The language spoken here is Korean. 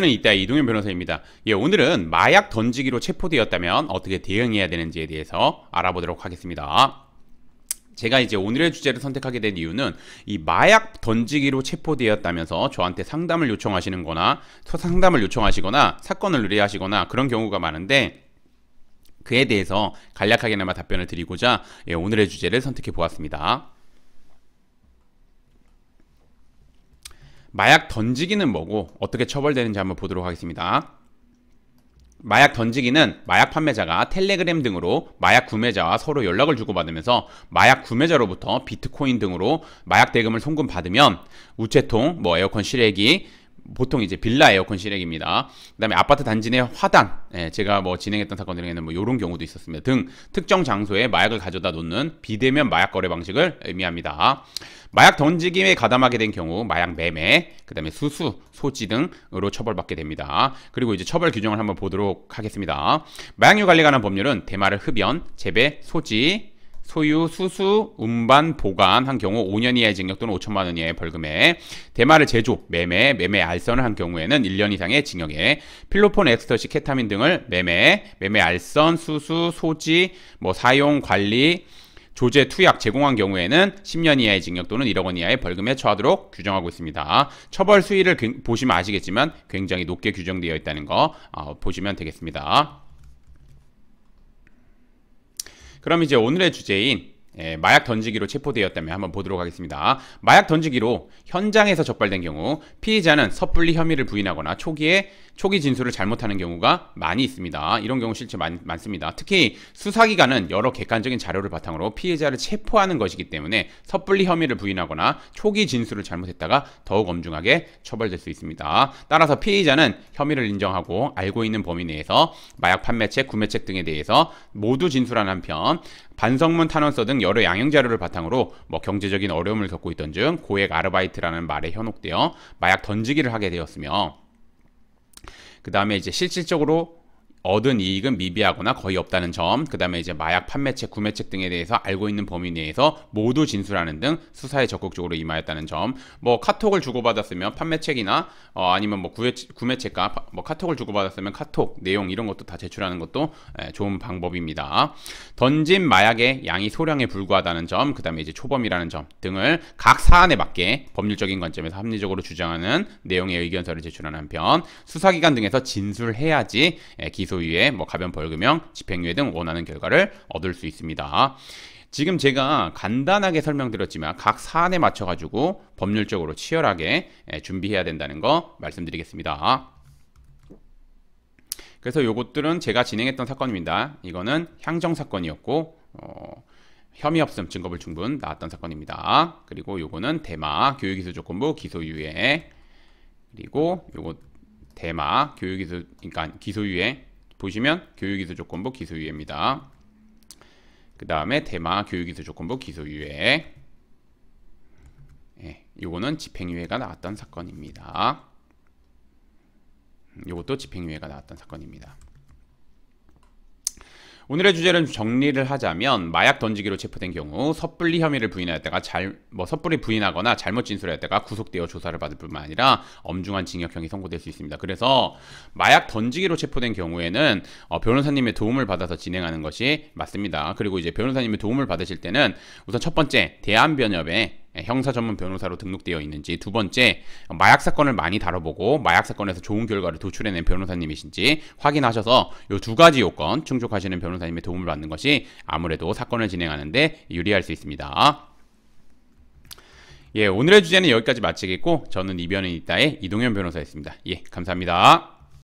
이따 이동현 변호사입니다. 오늘은 마약 던지기로 체포되었다면 어떻게 대응해야 되는지에 대해서 알아보도록 하겠습니다. 제가 이제 오늘의 주제를 선택하게 된 이유는 이 마약 던지기로 체포되었다면서 저한테 상담을 요청하시거나 사건을 의뢰하시거나 그런 경우가 많은데, 그에 대해서 간략하게나마 답변을 드리고자 오늘의 주제를 선택해 보았습니다. 마약 던지기는 뭐고 어떻게 처벌되는지 한번 보도록 하겠습니다. 마약 던지기는 마약 판매자가 텔레그램 등으로 마약 구매자와 서로 연락을 주고받으면서 마약 구매자로부터 비트코인 등으로 마약 대금을 송금받으면 우체통, 에어컨 실외기, 보통 이제 빌라 에어컨 실외기입니다. 그 다음에 아파트 단지 내 화단, 제가 진행했던 사건 중에는 이런 경우도 있었습니다. 등 특정 장소에 마약을 가져다 놓는 비대면 마약 거래 방식을 의미합니다. 마약 던지기에 가담하게 된 경우 마약 매매, 그 다음에 수수, 소지 등으로 처벌받게 됩니다. 그리고 이제 처벌 규정을 한번 보도록 하겠습니다. 마약류 관리에 관한 법률은 대마를 흡연, 재배, 소지, 소유, 수수, 운반, 보관한 경우 5년 이하의 징역 또는 5천만 원 이하의 벌금에, 대마를 제조, 매매 알선을 한 경우에는 1년 이상의 징역에, 필로폰, 엑스터시, 케타민 등을 매매 알선, 수수, 소지, 사용, 관리, 조제, 투약, 제공한 경우에는 10년 이하의 징역 또는 1억 원 이하의 벌금에 처하도록 규정하고 있습니다. 처벌 수위를 보시면 아시겠지만 굉장히 높게 규정되어 있다는 거 보시면 되겠습니다. 그럼 이제 오늘의 주제인 마약 던지기로 체포되었다면 한번 보도록 하겠습니다. 마약 던지기로 현장에서 적발된 경우 피의자는 섣불리 혐의를 부인하거나 초기 진술을 잘못하는 경우가 많이 있습니다. 이런 경우 실제 많습니다. 특히 수사기관은 여러 객관적인 자료를 바탕으로 피해자를 체포하는 것이기 때문에 섣불리 혐의를 부인하거나 초기 진술을 잘못했다가 더욱 엄중하게 처벌될 수 있습니다. 따라서 피의자는 혐의를 인정하고 알고 있는 범위 내에서 마약 판매책, 구매책 등에 대해서 모두 진술한 한편 반성문, 탄원서 등 여러 양형 자료를 바탕으로 경제적인 어려움을 겪고 있던 중 고액 아르바이트라는 말에 현혹되어 마약 던지기를 하게 되었으며, 그 다음에 이제 실질적으로 얻은 이익은 미비하거나 거의 없다는 점, 그 다음에 이제 마약 판매책, 구매책 등에 대해서 알고 있는 범위 내에서 모두 진술하는 등 수사에 적극적으로 임하였다는 점, 카톡을 주고받았으면 판매책이나 아니면 구매책과 카톡을 주고받았으면 카톡 내용 이런 것도 다 제출하는 것도 좋은 방법입니다. 던진 마약의 양이 소량에 불과하다는 점, 그 다음에 이제 초범이라는 점 등을 각 사안에 맞게 법률적인 관점에서 합리적으로 주장하는 내용의 의견서를 제출하는 한편 수사기관 등에서 진술해야지 기소유예, 가변 벌금형, 집행유예 등 원하는 결과를 얻을 수 있습니다. 지금 제가 간단하게 설명드렸지만 각 사안에 맞춰가지고 법률적으로 치열하게 준비해야 된다는 거 말씀드리겠습니다. 그래서 요것들은 제가 진행했던 사건입니다. 이거는 향정사건이었고 혐의 없음, 증거불충분 나왔던 사건입니다. 그리고 요거는 대마, 교육기술조건부 기소유예, 그리고 요거 대마, 그러니까 기소유예 보시면 교육기술조건부 기소유예입니다. 그 다음에 대마, 교육기술조건부 기소유예, 요거는 집행유예가 나왔던 사건입니다. 요것도 집행유예가 나왔던 사건입니다. 오늘의 주제를 정리를 하자면 마약 던지기로 체포된 경우 섣불리 혐의를 부인하였다가 섣불리 부인하거나 잘못 진술하였다가 구속되어 조사를 받을 뿐만 아니라 엄중한 징역형이 선고될 수 있습니다. 그래서 마약 던지기로 체포된 경우에는 변호사님의 도움을 받아서 진행하는 것이 맞습니다. 그리고 이제 변호사님의 도움을 받으실 때는 우선 첫 번째 대한변협에 형사 전문 변호사로 등록되어 있는지, 두 번째 마약 사건을 많이 다뤄보고 마약 사건에서 좋은 결과를 도출해낸 변호사님이신지 확인하셔서 이 두 가지 요건 충족하시는 변호사님의 도움을 받는 것이 아무래도 사건을 진행하는데 유리할 수 있습니다. 오늘의 주제는 여기까지 마치겠고, 저는 이변은 있다의 이동현 변호사였습니다. 감사합니다.